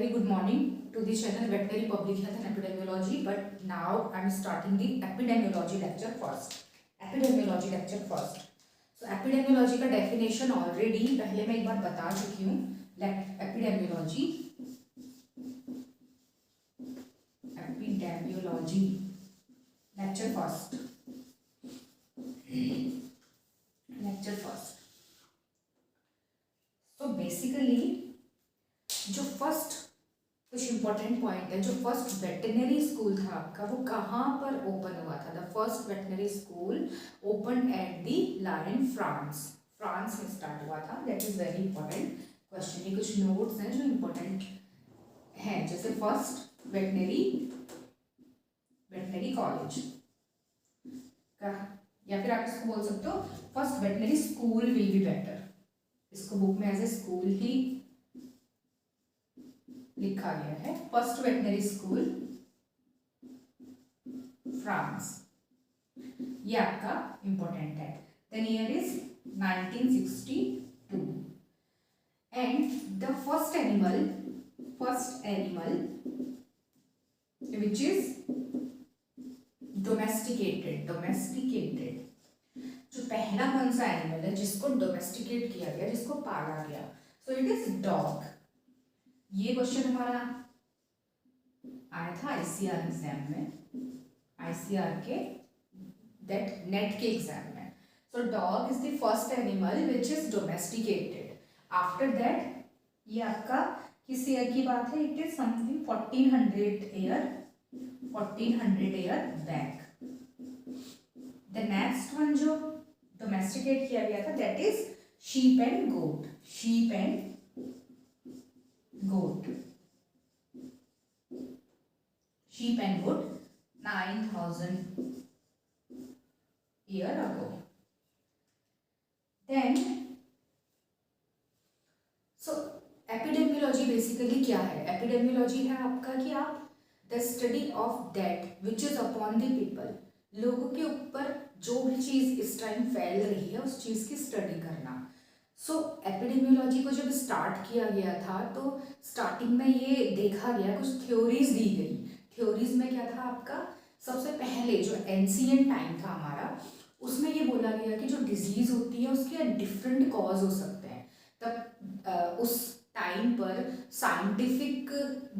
very good morning to the channel Veterinary Public Health and Epidemiology. But now I am starting the epidemiology lecture first. Epidemiology lecture first. So epidemiology का definition already पहले मैं एक बार बता चुकी हूँ. Epidemiology lecture first. Lecture first. So basically जो first कुछ important point है, जो फर्स्ट वेटरनरी स्कूल था आपका वो कहाँ पर ओपन हुआ था? The first veterinary school open at the Lyon, France में स्टार्ट हुआ था. That is very important question. ये कुछ नोट्स हैं जो इंपॉर्टेंट हैं, जैसे फर्स्ट वेटरनरी कॉलेज का, या फिर आप इसको बोल सकते हो first veterinary school will be better. इसको बुक में एज ए स्कूल ही लिखा गया है. फर्स्ट वेटनरी स्कूल फ्रांस, ये आपका इंपॉर्टेंट है. Then year is 1962 and the first animal which is domesticated. जो पहला कौन सा एनिमल है जिसको डोमेस्टिकेट किया गया, जिसको पाला गया? So it is dog. ये क्वेश्चन हमारा आया था आईसीआर एग्जाम में, आईसीआर के दैट नेट के एग्जाम में. So dog is the first animal which is domesticated. After that ये आपका किस ईयर की बात है? It is something 1400 year back. The next one जो डोमेस्टिकेट किया गया था that is sheep and goat. Sheep and goat 9,000 year ago. Then so epidemiology basically क्या है? Epidemiology है आपका कि आप the study of that which is upon the people. लोगों के ऊपर जो भी चीज इस टाइम फैल रही है उस चीज की स्टडी करना. सो एपिडेमियोलॉजी को जब स्टार्ट किया गया था तो स्टार्टिंग में ये देखा गया, कुछ थ्योरीज दी गई. थ्योरीज में क्या था आपका? सबसे पहले जो एंशिएंट टाइम था हमारा, उसमें ये बोला गया कि जो डिजीज होती है उसके डिफरेंट कॉज हो सकते हैं. तब उस टाइम पर साइंटिफिक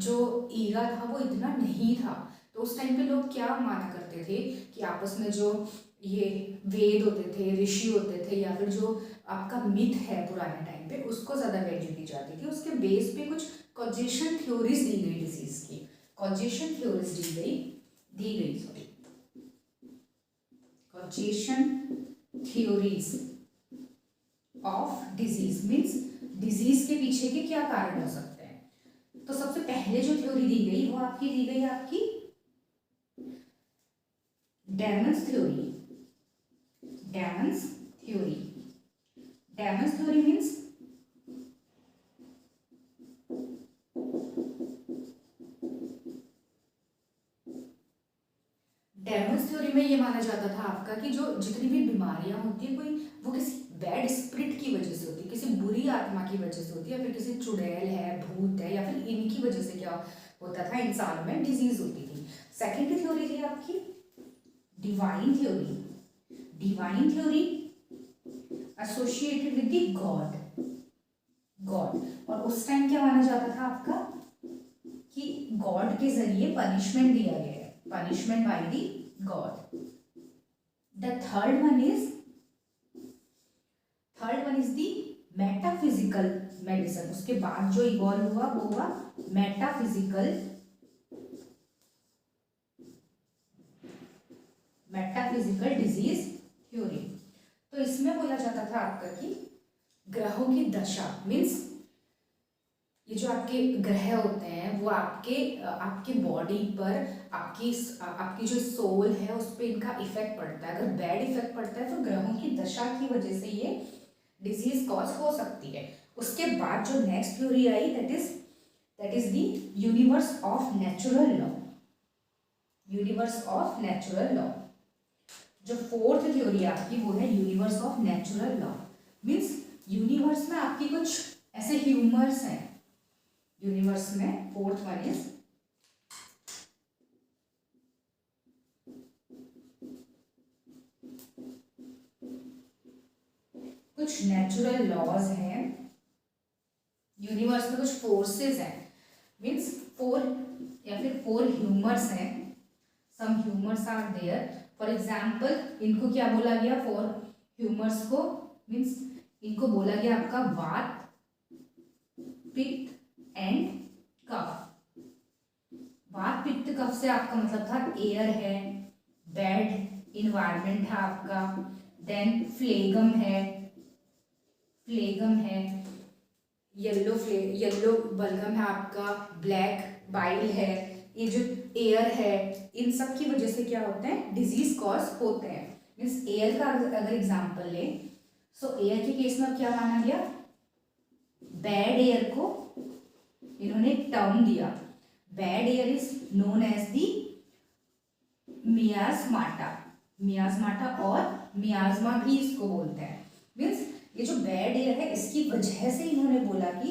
जो ईरा था वो इतना नहीं था. तो उस टाइम पे लोग क्या माना करते थे कि आपस में जो ये वेद होते थे, ऋषि होते थे, या फिर जो आपका मिथ है पुराने टाइम पे, उसको ज़्यादा वैल्यू दी जाती थी. उसके बेस पे कुछ कॉजेशन थ्योरीज दी गई डिजीज की. कॉजेशन थ्योरीज दी गई sorry causation theories of disease means disease के पीछे के क्या कारण हो सकते हैं. तो सबसे पहले जो थ्योरी दी गई वो दी गई आपकी Demons theory. Demons theory means Demons theory में ये माना जाता था आपका कि जो जितनी भी बीमारियां होती है कोई वो किसी बैड स्पिरिट की वजह से होती है, किसी बुरी आत्मा की वजह से होती है, या फिर किसी चुड़ैल है, भूत है, या फिर इनकी वजह से क्या होता था, इंसान में डिजीज होती थी. सेकेंड थ्योरी थी आपकी divine theory associated with the God. और उस टाइम क्या माना जाता था आपका कि गॉड के जरिए पनिशमेंट दिया गया है, punishment by the God. The third one is the metaphysical medicine. उसके बाद जो इवॉल्व हुआ वो हुआ मेटाफिजिकल डिजीज थ्योरी. तो इसमें बोला जाता था आपका कि ग्रहों की दशा मीन्स ये जो आपके ग्रह होते हैं वो आपके बॉडी पर, आपकी जो सोल है उस पर इनका इफेक्ट पड़ता है. अगर बैड इफेक्ट पड़ता है तो ग्रहों की दशा की वजह से ये डिजीज कॉज हो सकती है. उसके बाद जो next theory I that is the universe of natural law. जो फोर्थ थ्योरी आपकी वो है universe of natural law. Means universe में आपकी कुछ ऐसे ह्यूमर्स हैं यूनिवर्स में फोर्थ वन इज कुछ नेचुरल लॉज हैं यूनिवर्स में, कुछ फोर्सेस हैं, मीन्स फोर या फिर फोर ह्यूमर्स हैं, some humours are there. For example इनको क्या बोला गया, फोर ह्यूमर्स को मीन्स इनको बोला गया आपका वात, पित्त एंड कफ। वात पित्त कफ से आपका मतलब था एयर है, बैड इन्वायरमेंट है आपका, देन फ्लेगम है, येलो बलगम है आपका, ब्लैक बाइल है, ये जो एयर है, इन सब की वजह से क्या होते हैं, डिजीज कॉज होते हैं। मीन्स एयर का अगर एग्जांपल ले, सो एयर के केस में क्या माना गया, बैड एयर को इन्होंने टर्म दिया, bad air is known as the miasmata, miasmata और मियाजमा भी इसको बोलते हैं। मीन्स ये जो बैड एयर है इसकी वजह से इन्होंने बोला कि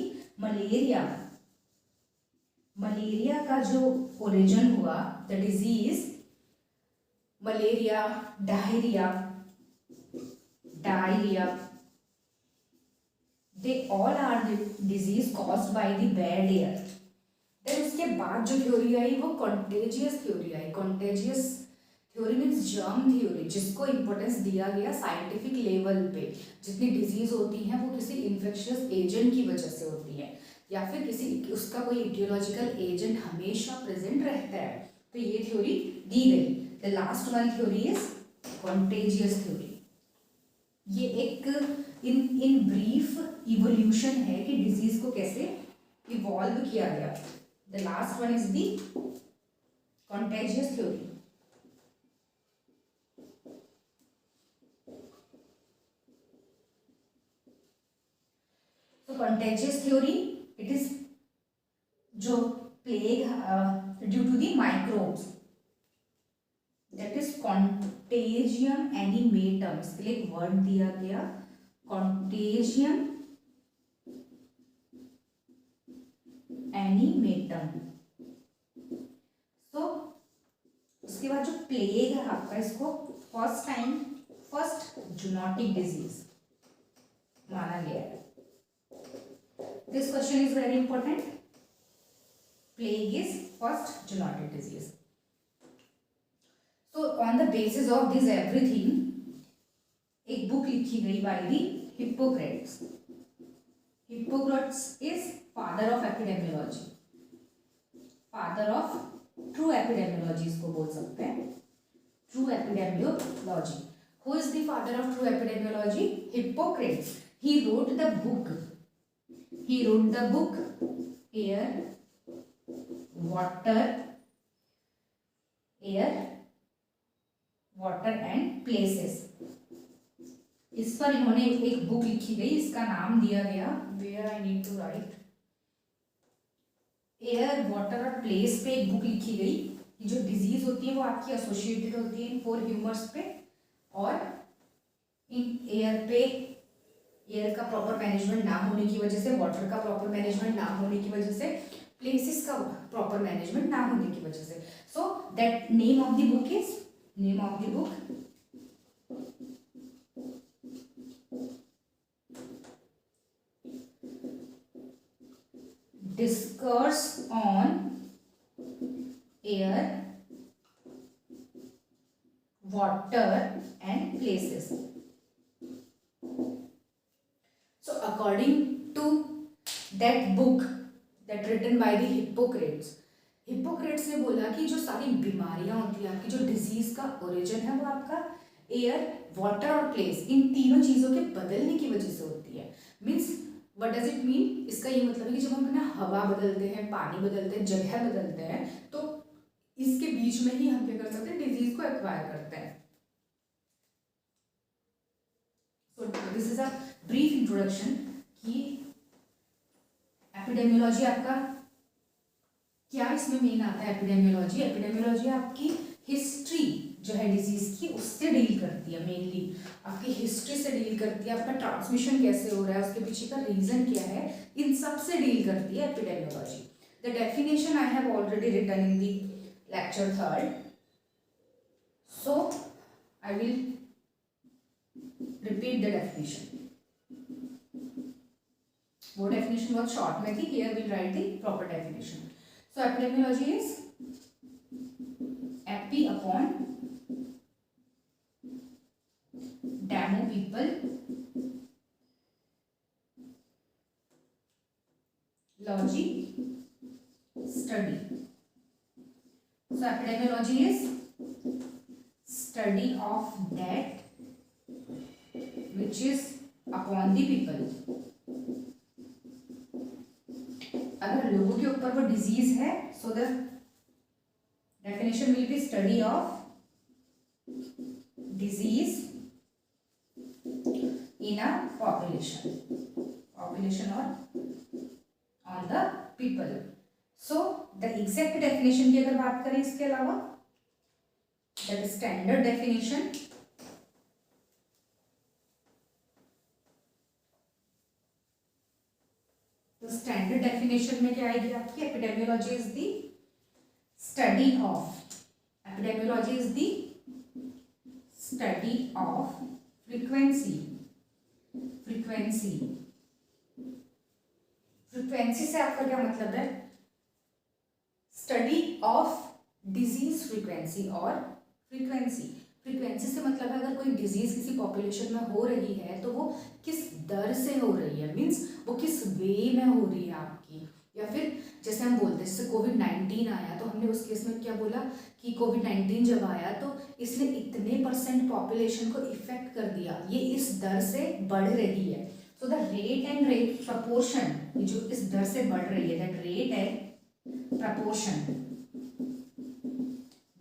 मलेरिया का जो ओरिजिन हुआ, the disease malaria, diarrhoea, they all are disease caused by the bad air. Then उसके बाद जो थ्योरी आई वो कॉन्टेजियस थ्योरी आई। Contagious theory means germ theory, जिसको इंपॉर्टेंस दिया गया साइंटिफिक लेवल पे। जितनी डिजीज होती हैं वो किसी इन्फेक्शियस एजेंट की वजह से होती है, या फिर किसी उसका कोई इटियोलॉजिकल एजेंट हमेशा प्रेजेंट रहता है, तो ये थ्योरी दी गई। The last one theory is contagious theory. ये एक इन ब्रीफ इवोल्यूशन है कि डिजीज को कैसे इवॉल्व किया गया। The last one is the contagious theory. तो कॉन्टेजियस थ्योरी इट इज जो plague due to the microbes, that is contagium animatum. इसके लिए एक वर्ड दिया गया कॉन्टेजियम एनिमेटम। तो उसके बाद जो प्लेग है आपका, इसको फर्स्ट जूनोटिक डिजीज माना गया है। This question is very important. Plague is first zoonotic disease. So on the basis of this everything, एक बुक लिखी गई by the Hippocrates. Hippocrates is father of epidemiology, father of true epidemiology इसको बोल सकते हैं, true epidemiology. Who is the father of true epidemiology? Hippocrates. He wrote the book Air, water and places. इस पर इन्होंने एक बुक लिखी गई, इसका नाम दिया गया, where I need to write, air, water और प्लेस पे एक बुक लिखी गई कि जो डिजीज होती है वो आपकी एसोसिएटेड होती है इन फोर ह्यूमर्स पे, और इन एयर का प्रॉपर मैनेजमेंट ना होने की वजह से, वाटर का प्रॉपर मैनेजमेंट ना होने की वजह से, प्लेसेस का प्रॉपर मैनेजमेंट ना होने की वजह से। So that name of the book is Discourse on Air, Water and Places. So according to that book that written by the Hippocrates ने बोला कि जो सारी बीमारियां होती हैं आपकी, जो डिजीज का ओरिजिन है वो आपका एयर, वाटर और प्लेस, इन तीनों चीजों के बदलने की वजह से होती है। Means what does it mean? इसका ये मतलब है कि जब हम अपना हवा बदलते हैं, पानी बदलते हैं, जगह बदलते हैं, तो इसके बीच में ही हम क्या कर सकते हैं, डिजीज को एक्वायर करते हैं। So this is a brief introduction कि एपिडेमियोलॉजी आपका क्या इसमें मेन आता है। एपिडेमियोलॉजी आपकी हिस्ट्री जो है डिजीज की उससे डील करती है, मेनली आपकी हिस्ट्री से डील करती है, आपका ट्रांसमिशन कैसे हो रहा है, उसके पीछे का रीजन क्या है, इन सब से डील करती है epidemiology. The definition I have already written in the lecture 3rd, so I will repeat the definition. वो डेफिनेशन बहुत शॉर्ट में थी, here will write the proper definition. So epidemiology is epi upon demo people logy study. So epidemiology is study of that which is upon the people. अगर लोगों के ऊपर वो disease है, so the definition will be study of disease in a population or on the people. So the exact definition की अगर बात करें इसके अलावा, that is standard definition, तो स्टैंडर्ड डेफिनेशन में क्या आएगी आपकी, epidemiology is the study of, epidemiology is the study of frequency से आपका क्या मतलब है, स्टडी ऑफ डिजीज फ्रीक्वेंसी और फ्रीक्वेंसी से मतलब है अगर कोई डिजीज किसी पॉपुलेशन में हो रही है तो वो किस दर से हो रही है, मीन्स वो किस वे में हो रही है आपकी, या फिर जैसे हम बोलते हैं जैसे कोविड-19 आया तो हमने उस केस में क्या बोला कि कोविड-19 जब आया तो इसने इतने % पॉपुलेशन को इफेक्ट कर दिया, ये इस दर से बढ़ रही है। सो द रेट प्रपोर्शन, जो इस दर से बढ़ रही है, that rate and proportion,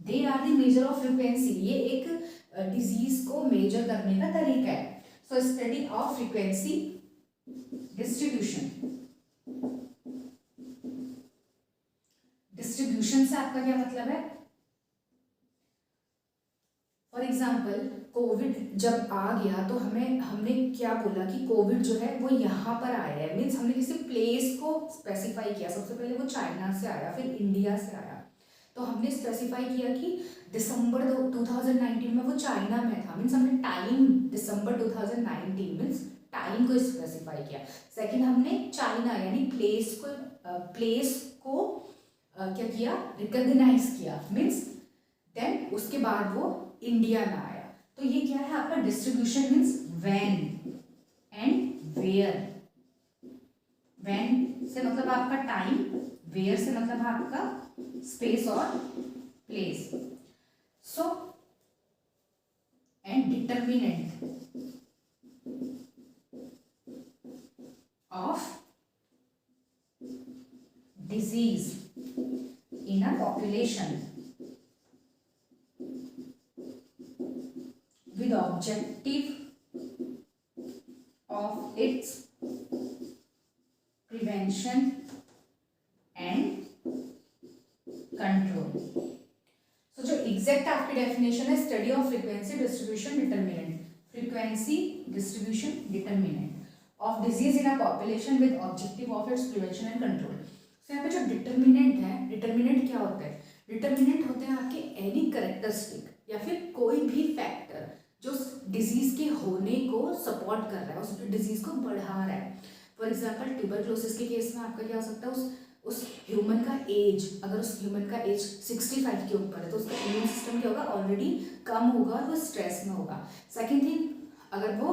they are the major of frequency, ये एक डिजीज को मेजर करने का तरीका है। So study of frequency distribution से आपका क्या मतलब है, फॉर एग्जाम्पल कोविड जब आ गया तो हमने क्या बोला कि कोविड जो है वो यहाँ पर आया है, मीन्स हमने किसी प्लेस को स्पेसिफाई किया, सबसे पहले वो चाइना से आया, फिर इंडिया से आया, तो हमने स्पेसिफाई किया कि दिसंबर 2019 में वो चाइना में था, मीन्स हमने टाइम दिसंबर 2019 मीन्स टाइम को स्पेसिफाई किया। सेकंड हमने चाइना यानी प्लेस को क्या किया, रिकॉग्नाइज किया, मीन्स देन उसके बाद वो इंडिया में आया। तो ये क्या है आपका distribution, means when and where. When से मतलब आपका टाइम, वेयर से मतलब आपका स्पेस और place. So and determinant of disease in a population with objective of its prevention and control. So जो एग्जैक्ट आपकी डेफिनेशन है, study of frequency distribution determinant, frequency distribution determinant of disease in a population with objective of its prevention and control. तो यहाँ पे जो determinant है, determinant क्या होता है, डिटर्मिनेंट होते हैं आपके एनी कैरेक्टरिस्टिक या फिर कोई भी फैक्टर जो डिजीज के होने को सपोर्ट कर रहा है, उस डिजीज को बढ़ा रहा है। फॉर एग्जांपल ट्यूबरक्लोसिस के केस में आपका क्या हो सकता है, उस ह्यूमन का एज, अगर उस ह्यूमन का एज 65 के ऊपर है तो उसका इम्यून सिस्टम क्या होगा, ऑलरेडी कम होगा और वो स्ट्रेस में होगा। सेकेंड थिंग, अगर वो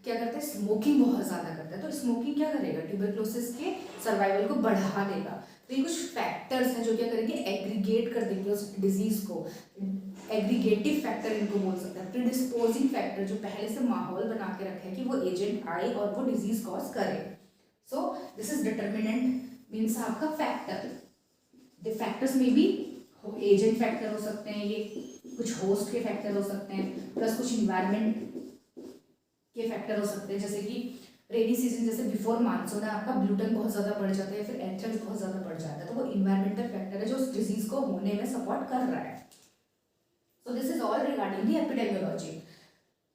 क्या करता है, स्मोकिंग बहुत ज़्यादा करता है, तो स्मोकिंग क्या करेगा, ट्यूबरक्लोसिस के सर्वाइवल को बढ़ा देगा। तो ये कुछ फैक्टर्स हैं जो क्या करेंगे, एग्रीगेट कर देंगे उस डिजीज को, एग्रीगेटिव फैक्टर इनको बोल सकते हैं, प्रीडिस्पोजिंग फैक्टर जो पहले से माहौल बना के रखे हैं कि वो एजेंट आए और वो डिजीज कॉज करे। So this is determinant, means आपका फैक्टर। द फैक्टर्स में भी एजेंट फैक्टर हो सकते हैं, ये कुछ होस्ट के फैक्टर हो सकते हैं, प्लस कुछ इन्वायरमेंट के फैक्टर हो सकते हैं, जैसे कि रेनी सीजन जैसे बिफोर मानसून है आपका ग्लूटन बहुत ज़्यादा बढ़ जाता है या फिर एंथ्रेक्स बहुत ज़्यादा बढ़ जाता है, तो वो इन्वायरमेंटल फैक्टर है जो उस डिजीज को होने में सपोर्ट कर रहा है। So this is all regarding the epidemiology.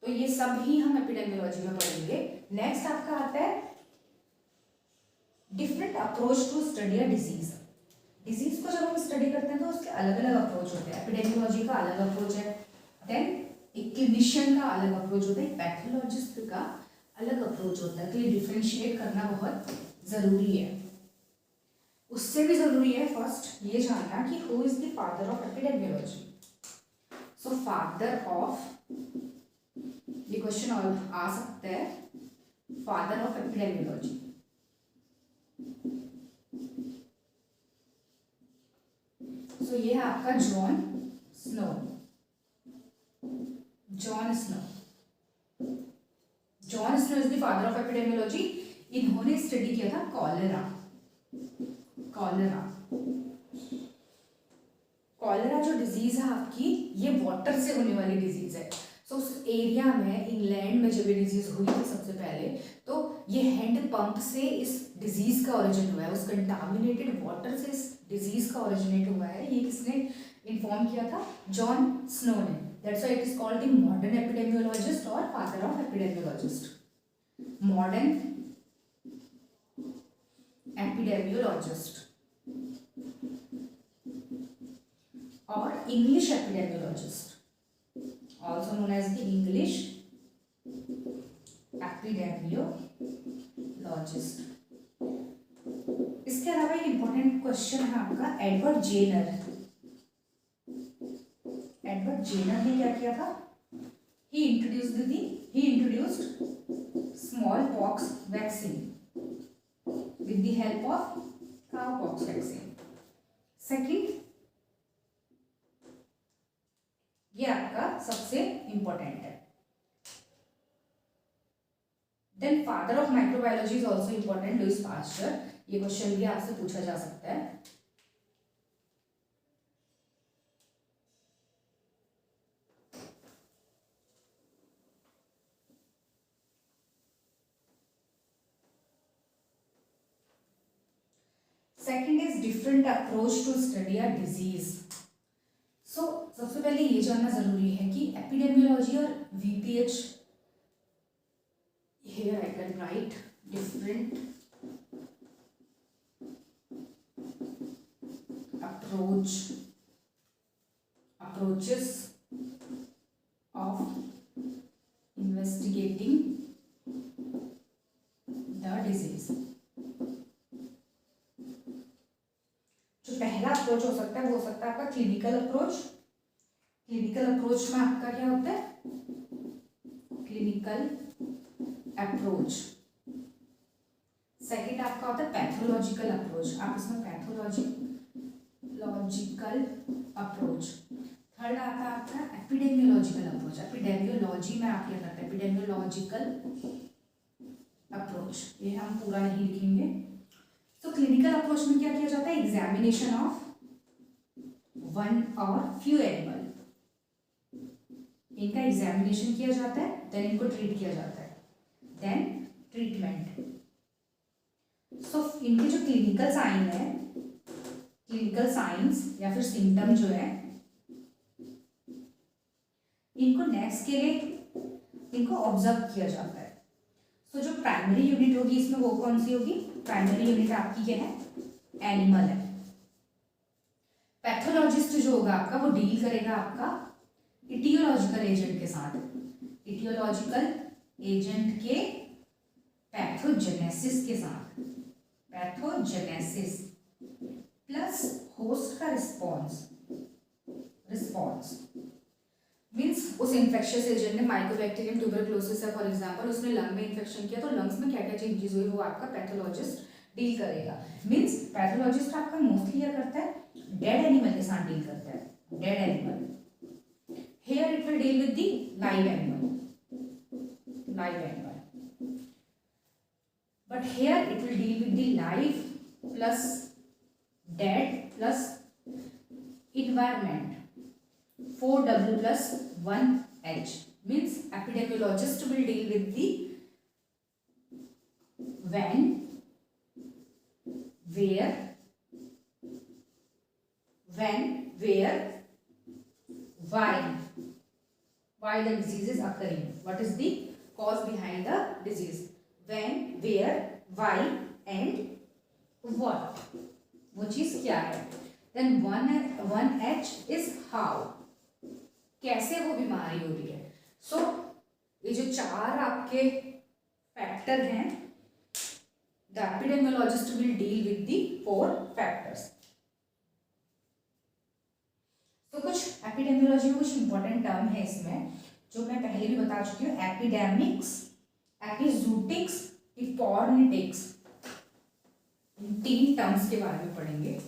तो ये सब ही हम एपिडेमियोलॉजी में पढ़ेंगे। नेक्स्ट आपका आता है different approach to study a disease. Disease को जब हम स्टडी करते हैं तो उसके अलग अलग अप्रोच होते हैं। एपिडेमियोलॉजी का अलग अप्रोच है, देन एक क्लिनिशियन का अलग अप्रोच होता है, पैथोलॉजिस्ट का अलग अप्रोच होता है। तो ये डिफ्रेंशिएट करना बहुत ज़रूरी है। उससे भी ज़रूरी है फर्स्ट ये जानना कि who is the father of epidemiology. So father of, ये क्वेश्चन और आ सकता है, फादर ऑफ एपिडेमियोलॉजी। सो ये है आपका Jon Snow. Jon Snow, Jon Snow is the father of epidemiology. इन्होंने स्टडी किया था कॉलेरा। कॉलेरा, कॉलेरा जो डिजीज है आपकी, ये वाटर से होने वाली डिजीज है। सो उस एरिया में, इंग्लैंड में जब ये डिजीज हुई थी सबसे पहले, तो ये हैंड पंप से इस डिजीज का ओरिजिन हुआ है। उस कंटामिनेटेड वाटर से इस डिजीज का ओरिजिनेट हुआ है। ये किसने इन्फॉर्म किया था? जॉन स्नो ने। That's why it is called the modern epidemiologist और father of epidemiologist. Modern epidemiologist और English epidemiologist, also known as the English epidemiologist। इसके अलावा एक इंपॉर्टेंट क्वेश्चन है आपका एडवर्ड जेनर। एडवर्ड जेनर ने क्या किया था? he introduced smallpox vaccine with the help of cowpox vaccine। Second, ये आपका सबसे इंपॉर्टेंट है। Then father of microbiology is also important, Louis Pasteur. ये क्वेश्चन भी आपसे पूछा जा सकता है। Second is different approach to study a disease. So सबसे पहले ये जानना जरूरी है कि एपिडेमियोलॉजी और VPH, here I can write different approaches of investigating the disease. जो पहला अप्रोच हो सकता है वो हो सकता है आपका क्लिनिकल अप्रोच। क्लिनिकल अप्रोच में आपका क्या होता है? Clinical approach. सेकंड आपका होता है पैथोलॉजिकल अप्रोच। आप इसमें पैथोलॉजिकल अप्रोच। थर्ड आता है आपका एपिडेमियोलॉजिकल अप्रोच। एपिडेमियोलॉजी में आप क्या करते हैं? Epidemiological approach. ये हम पूरा नहीं लिखेंगे। तो क्लिनिकल अप्रोच में क्या किया जाता है? एग्जामिनेशन ऑफ वन और फ्यू एनिमल, इनका एग्जामिनेशन किया जाता है, देन इनको ट्रीट किया जाता है, देन ट्रीटमेंट। सो इनके जो क्लिनिकल साइन है, क्लिनिकल साइंस या फिर सिम्टम जो है, इनको नेक्स्ट के लिए इनको ऑब्जर्व किया जाता है। सो जो प्राइमरी यूनिट होगी इसमें वो कौन सी होगी? प्राइमरी यूनिट आपकी क्या है? एनिमल है। पैथोलॉजिस्ट जो होगा आपका वो डील करेगा आपका इटियोलॉजिकल एजेंट के साथ। इटियोलॉजिकल एजेंट के पैथोजेनेसिस के साथ, पैथोजेनेसिस प्लस होस्ट का रिस्पॉन्स मीन्स उस इन्फेक्शियस एजेंट ने माइकोबैक्टीरियम ट्यूबरक्लोसिस है फॉर एग्जांपल, उसने लंग में इन्फेक्शन किया तो लंग्स में क्या क्या चेंजेस हुई वो आपका पैथोलॉजिस्ट डील करेगा। मीन्स पैथोलॉजिस्ट आपका मोस्टली क्या करता है? डेड एनिमल के साथ डील करता है। Dead animal, here it will deal with the live animal, but here it will deal with the live plus dead plus environment, 4W plus 1H means epidemiologist will deal with the when, where, why the disease is occurring, what is the cause behind the disease, when, where, why and what, वो चीज क्या है. Then one H is how, कैसे वो बीमारी हो रही है. So ये जो चार आपके फैक्टर हैं, the epidemiologist will deal with the 4 factors. तो कुछ एपिडेमियोलॉजी में कुछ इंपॉर्टेंट टर्म है इसमें जो मैं पहले भी बता चुकी हूँ. एपिडेमिक्स, एपिजूटिक्स, इपोर्निटिक्स, इन 3 टर्म्स के बारे में पढ़ेंगे.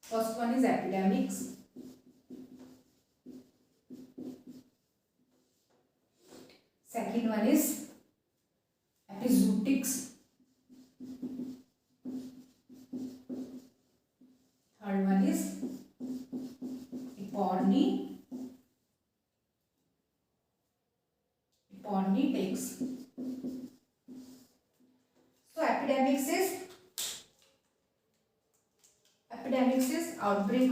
First one is epidemics. Second one is epizootics. Third one is epornitics. So epidemics is outbreak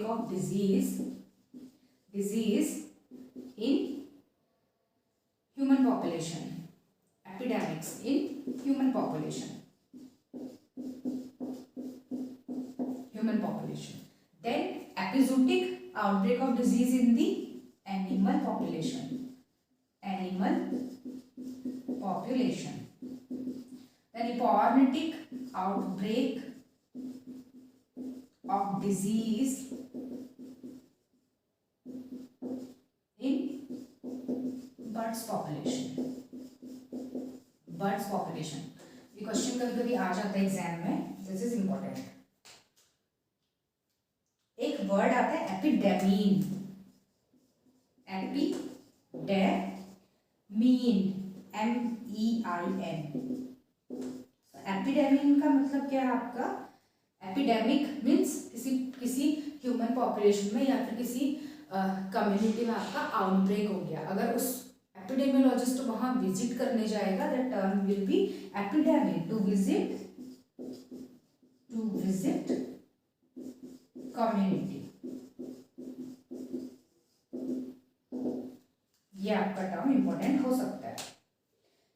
of disease in human population. Epidemics in human population. Then epizootic, outbreak of disease in the animal population. Then epornitic, outbreak of disease in birds population. ये question कभी कभी आ जाता है exam में. This is important. एक word आता है एपिडेमीन. MEIN. एपिडेमीन का मतलब क्या है आपका? एपिडेमिक मीन्स किसी ह्यूमन पॉपुलेशन में या फिर किसी कम्युनिटी में आपका आउटब्रेक हो गया. अगर उस एपिडेमियोलॉजिस्ट वहां विजिट करने जाएगा, the term will be epidemic. To visit community, ये आपका टर्म इंपॉर्टेंट हो सकता है.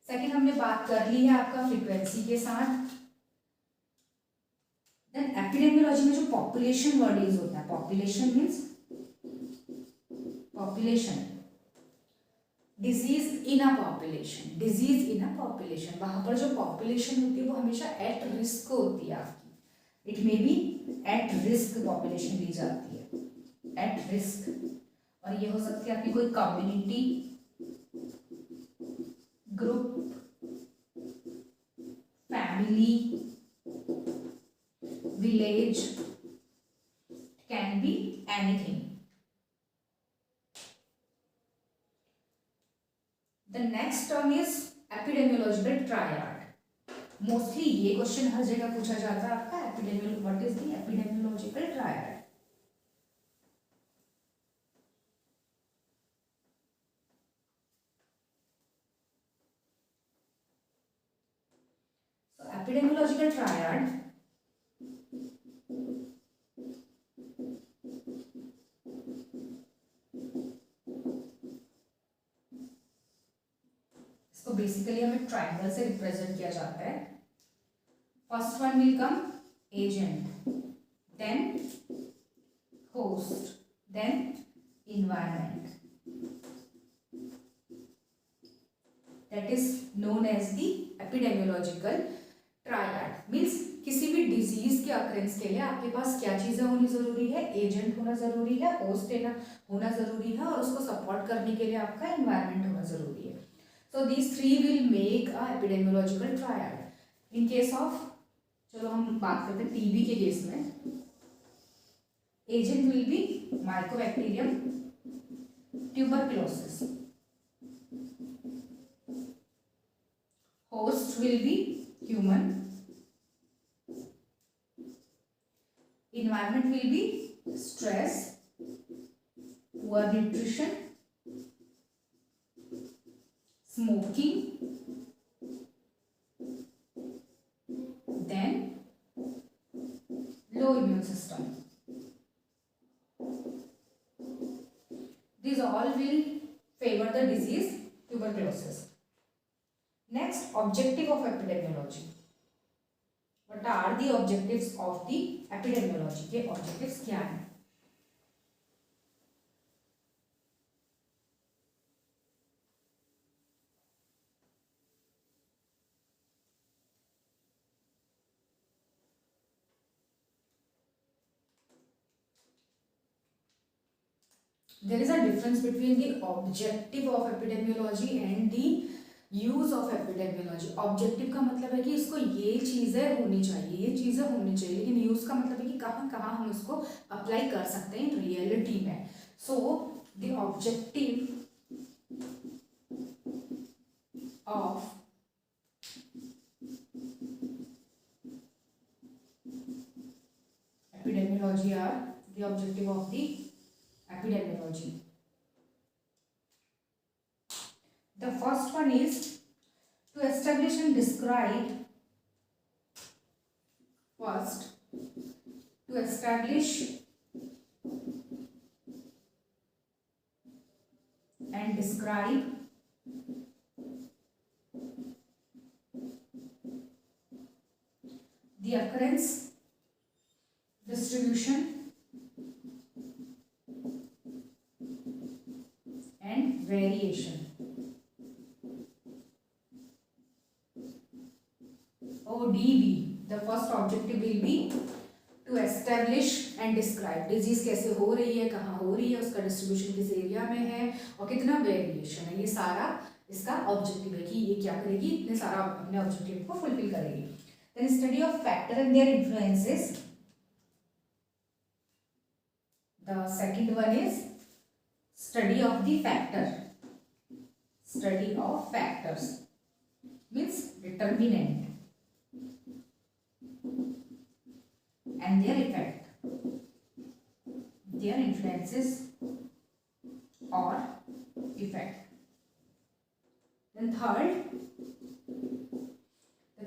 सेकंड हमने बात कर ली है आपका फ्रीक्वेंसी के साथ. देन एपिडेमियोलॉजी में जो पॉपुलेशन वर्ड यूज होता है, population means population, disease in a population. वहां पर जो पॉपुलेशन होती है वो हमेशा एट रिस्क होती है आपकी. It may be at risk population ली जाती है, एट रिस्क. और ये हो सकती है आपकी कोई community, group, family, village, can be anything. The next term is epidemiological triad. Mostly ये क्वेश्चन हर जगह पूछा जाता है आपका. What is the epidemiological triad? Epidemiological triad इसको बेसिकली हमें ट्रायंगल से रिप्रेजेंट किया जाता है. First one will come agent, then host, then environment. That is known as the epidemiological triad. Means किसी भी डिजीज के अक्रेंस के लिए आपके पास क्या चीजें होनी जरूरी है? एजेंट होना जरूरी है, होस्ट होना जरूरी है, और उसको सपोर्ट करने के लिए आपका एनवायरनमेंट होना जरूरी है. So these 3 will make a epidemiological triad. In case of, चलो हम बात करते हैं टीबी के केस में. Agent will be Mycobacterium, tuberculosis. Host will be human. will be stress, poor nutrition, smoking, then low immune system. These all will favor the disease tuberculosis. Next, objective of epidemiology. What are the objectives of the epidemiology? के objectives क्या हैं? There is a difference between the objective of epidemiology and the use of epidemiology. Objective का मतलब है कि इसको ये चीज़ें होनी चाहिए, ये चीज़ें होनी चाहिए, लेकिन यूज का मतलब है कि कहाँ कहाँ हम इसको अप्लाई कर सकते हैं रियलिटी में. So the objective of epidemiology are the objective of the epidemiology. The first one is to establish and describe. First, to establish and describe the occurrence, distribution, and variation. ODB, the first objective will be to establish and describe disease कैसे हो रही है, कहाँ हो रही है, उसका distribution किस एरिया में है और कितना वेरिएशन है. ये सारा इसका ऑब्जेक्टिव है कि ये क्या करेगी, इतने सारा अपने ऑब्जेक्टिव को फुलफिल करेगी. Then study of factor and their influences. The second one is study of the factor. Study of factors means determinant and their effect, their influences or effect. Then the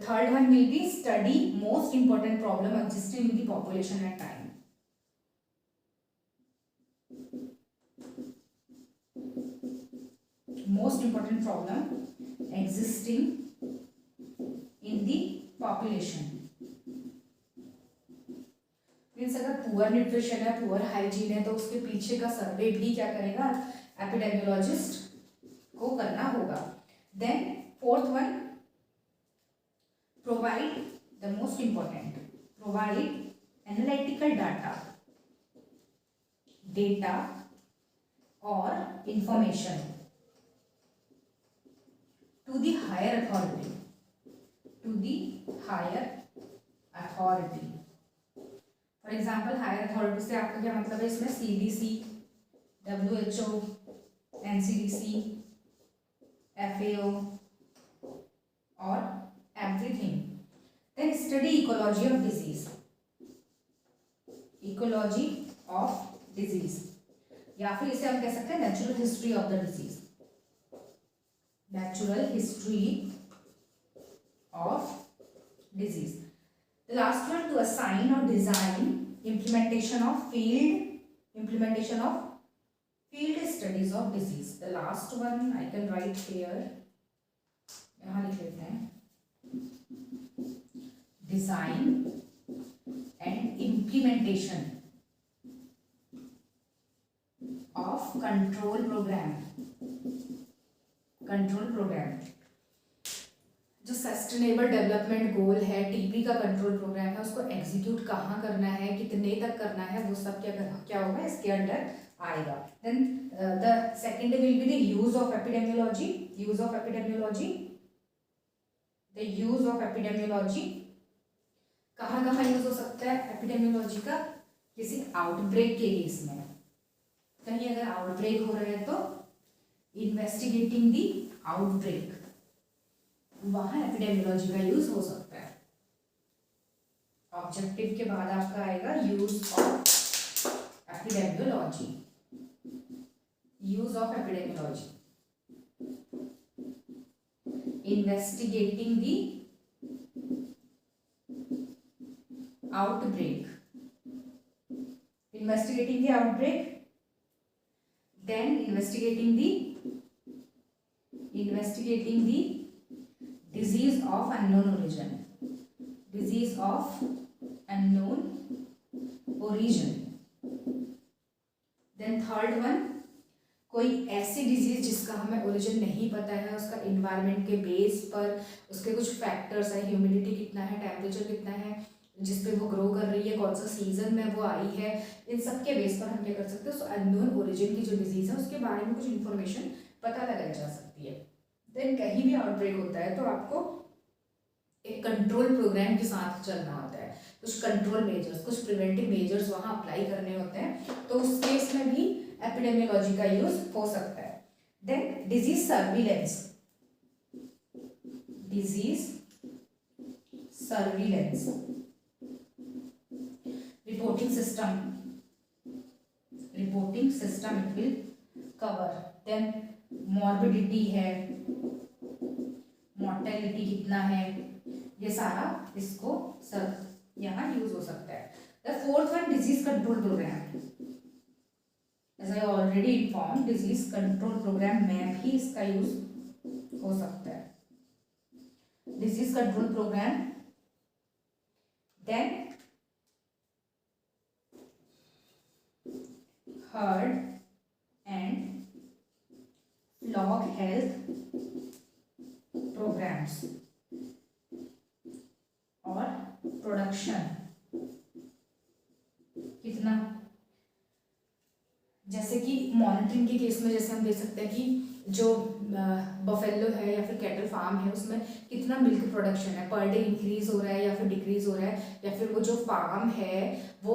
third one will be study most important problem existing in the population at time. Most important problem existing in the population. Means अगर poor nutrition है, poor hygiene है, तो उसके पीछे का सर्वे भी क्या करेगा, एपिडेमियोलॉजिस्ट को करना होगा. Then fourth one, provide the most important, provide analytical data और information to the higher authority, for example higher authority से आपका क्या मतलब है, इसमें CDC, WHO, NCDC, FAO और everything. Then study ecology of disease. Ecology of disease या फिर इसे हम कह सकते हैं natural history of the disease. Natural history of disease. The last one, to assign or design implementation of field studies of disease. The last one I can write here. यहाँ लिख लेते हैं. Design and implementation of control program. जो sustainable development goal है, TP का control programme है, उसको execute कहाँ करना है, कितने तक करना है, वो सब क्या होगा, इसके अंडर आएगा. Then the second will be the use of epidemiology. The use of epidemiology कहाँ यूज हो सकता है एपिडेमियोलॉजी का, किसी आउटब्रेक के केस में. कहीं अगर आउटब्रेक हो रहा है तो इन्वेस्टिगेटिंग द आउटब्रेक, वहां एपिडेमियोलॉजी का यूज हो सकता है. ऑब्जेक्टिव के बाद आपका आएगा use of epidemiology. Use of epidemiology. Investigating the outbreak. Investigating the outbreak. Then investigating the disease of unknown origin. Disease of unknown origin. Then third one, कोई ऐसी डिजीज जिसका हमें ओरिजिन नहीं पता है, उसका इन्वायरमेंट के बेस पर उसके कुछ फैक्टर्स है, ह्यूमिडिटी कितना है, टेम्परेचर कितना है, जिस पे वो ग्रो कर रही है, कौन सा सीजन में वो आई है, इन सब के बेस पर हम क्या कर सकते हैं, उस अननोन ओरिजिन की जो डिजीज है उसके बारे में कुछ इन्फॉर्मेशन पता लगाई जा सकती है। देन कहीं भी आउटब्रेक होता है तो आपको एक कंट्रोल प्रोग्राम के साथ चलना होता है, कुछ कंट्रोल मेजर्स, कुछ प्रिवेंटिव मेजर्स वहाँ अप्लाई करने होते हैं, तो उस केस में भी एपिडेमियोलॉजी का यूज हो सकता है। Then disease surveillance, reporting system it will cover. Then morbidity है, मोर्टेलिटी कितना है, ये सारा इसको सब यहाँ यूज हो सकता है। The fourth one, disease control programme. As I already informed, disease control programme में भी इसका यूज हो सकता है। Disease control programme, then herd and flock health programmes और प्रोडक्शन कितना, जैसे कि मॉनिटरिंग के केस में जैसे हम देख सकते हैं कि जो बफेलो है या फिर कैटल फार्म है उसमें कितना मिल्क प्रोडक्शन है, पर डे इंक्रीज हो रहा है या फिर डिक्रीज हो रहा है, या फिर वो जो फार्म है वो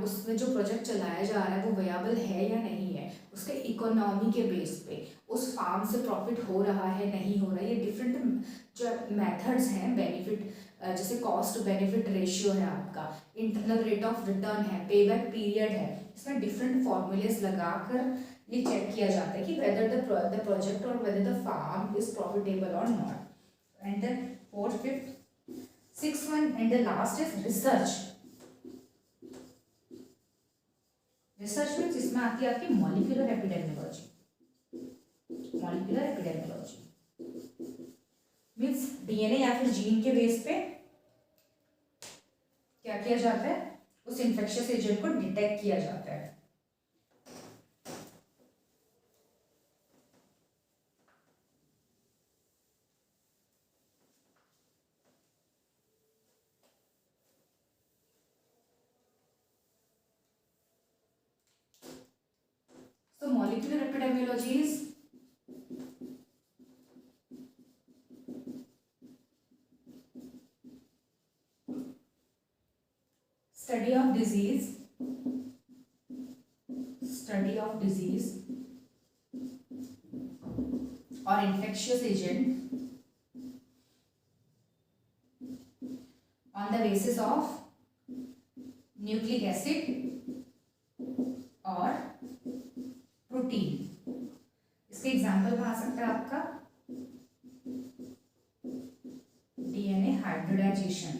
उसमें जो प्रोजेक्ट चलाया जा रहा है वो वियाबल है या नहीं है, उसके इकोनॉमी के बेस पे उस फार्म से प्रॉफिट हो रहा है नहीं हो रहा है। ये डिफरेंट जो मेथड्स हैं बेनिफिट, जैसे कॉस्ट बेनिफिट रेशियो है आपका, इंटरनल रेट ऑफ रिटर्न है, पेबैक पीरियड है, इसमें डिफरेंट फॉर्मूलेस लगाकर ये चेक किया जाता है कि वेदर द प्रोजेक्ट और whether the farm is profitable और नॉट। And then fourth, fifth, sixth one and the last is research. Research means इसमें आती है आपकी molecular epidemiology. Molecular epidemiology means DNA या फिर जीन के बेस पे क्या किया जाता है, उस इन्फेक्शियस एजेंट को डिटेक्ट किया जाता है। So molecular epidemiology is study of disease or infectious agent on the basis of nucleic acid और प्रोटीन। इसके एग्जाम्पल में आ सकता है आपका डीएनए हाइब्रिडाइजेशन,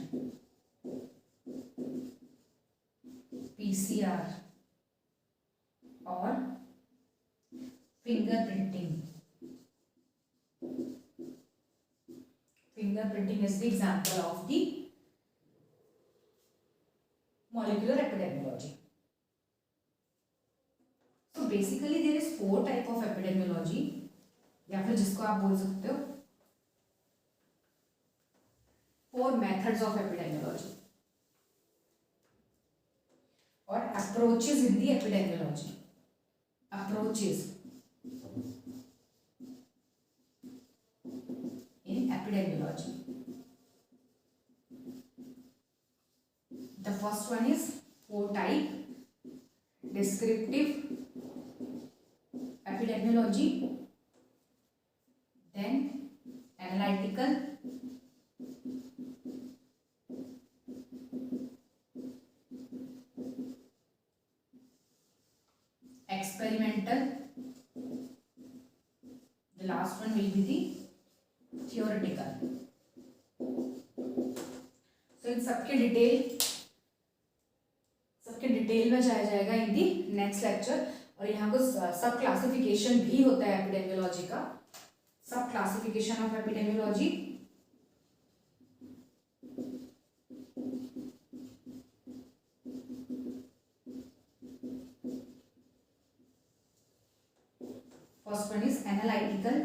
पीसीआर और fingerprinting. Fingerprinting is the example of the molecular epidemiology. तो basically there is 4 type of epidemiology, या फिर जिसको आप बोल सकते हो 4 मेथड्स ऑफ एपिडेमियोलॉजी और approaches in the epidemiology. Approaches in epidemiology. The first one is 4 type: descriptive epidemiology, then analytical, experimental, the last one will be the theoretical. So इन सबके detail में जाया जाएगा इन दी नेक्स्ट लेक्चर। और यहाँ को सब classification भी होता है एपिडेमियोलॉजी का, सब classification of epidemiology. First one is analytical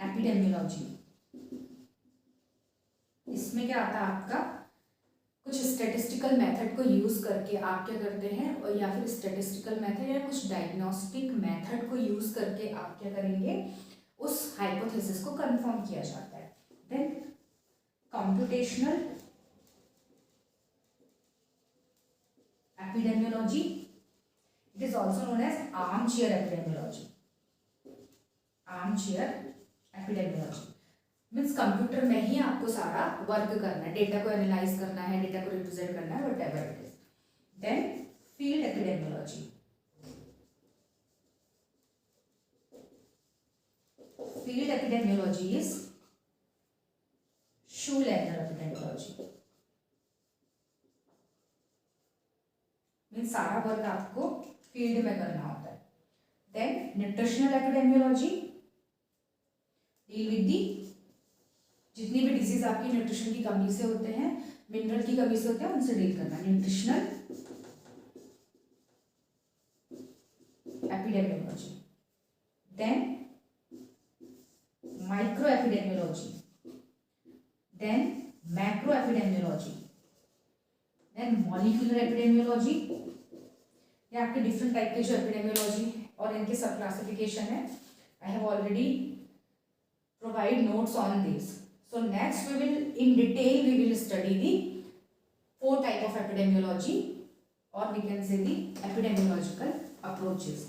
epidemiology. इसमें क्या आता है आपका, कुछ स्टैटिस्टिकल मेथड को यूज करके आप क्या करते हैं, और या फिर स्टैटिस्टिकल मेथड या कुछ डायग्नोस्टिक मेथड को यूज करके आप क्या करेंगे, उस हाइपोथेसिस को कंफर्म किया जाता है। Then computational epidemiology, it is also known as armchair epidemiology. Armchair epidemiology means computer में ही आपको सारा वर्क करना है, डेटा को एनालाइज करना है, डेटा को रिप्रेजेंट करना है, whatever it is. Then field epidemiology, field epidemiology is shoe leather epidemiology. Means सारा वर्क आपको फील्ड में करना होता है। Then nutritional epidemiology, deal with the जितनी भी डिजीज आपकी न्यूट्रिशन की कमी से होते हैं, मिनरल की कमी से होते हैं, उनसे डील करना, nutritional epidemiology. Then micro epidemiology, then macro epidemiology, then molecular epidemiology. ये आपके डिफरेंट टाइप के जो एपिडेमियोलॉजी और इनके सब क्लासिफिकेशन है, आई have already provide notes on this. So next we will in detail we will study the 4 type of epidemiology, or we can say the epidemiological approaches.